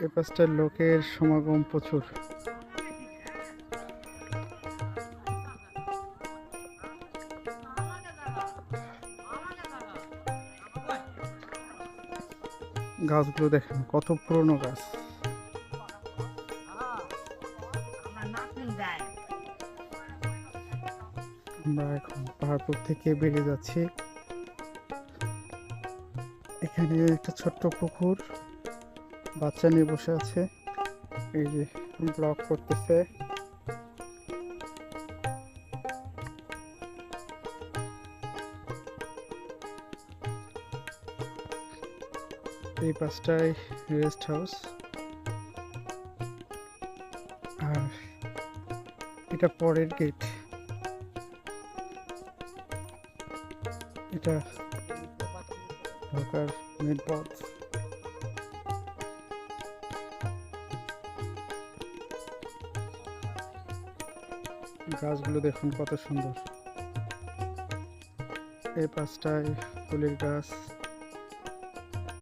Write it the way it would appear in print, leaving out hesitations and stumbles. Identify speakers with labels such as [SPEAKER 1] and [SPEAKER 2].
[SPEAKER 1] এ পাশটার লোকের সমাগম প্রচুর। গাছগুলো দেখেন কত পুরনো গাছ। আমরা এখন পাহাড়পুর থেকে বেরিয়ে যাচ্ছি। এখানে একটা ছোট্ট পুকুর, বাচ্চা নিয়ে বসে আছে, এই যে ব্লগ করতেছে। এই পাশটায় রেস্ট হাউস, আর এটা পরের গেট। এটা ঢাকার মেন পথ। গাছগুলো দেখুন কত সুন্দর। এই পাশটায় ফুলের গাছ।